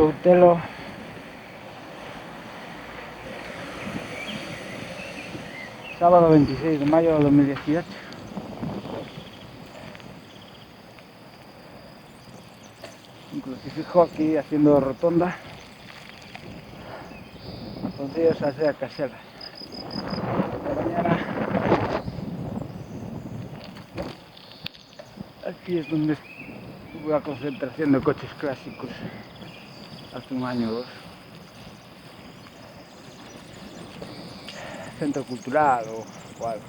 Soutelo. Sábado 26 de mayo de 2018. Un crucifijo aquí haciendo rotonda. Consejos hacer caseras. Esta mañana aquí es donde hubo la concentración de coches clásicos hace un año o dos. Centro cultural o algo.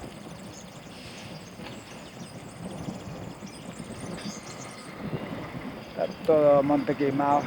Está todo monte quemado.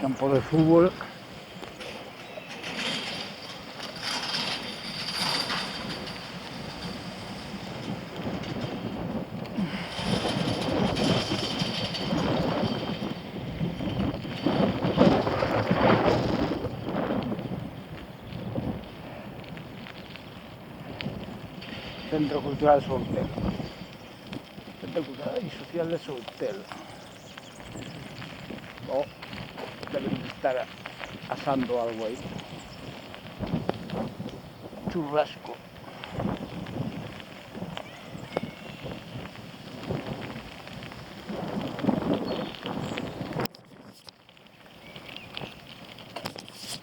Campo de fútbol. Centro Cultural Soutelo. Centro Cultural y Social de Soutelo. Oh, deben de estar asando algo ahí. Churrasco.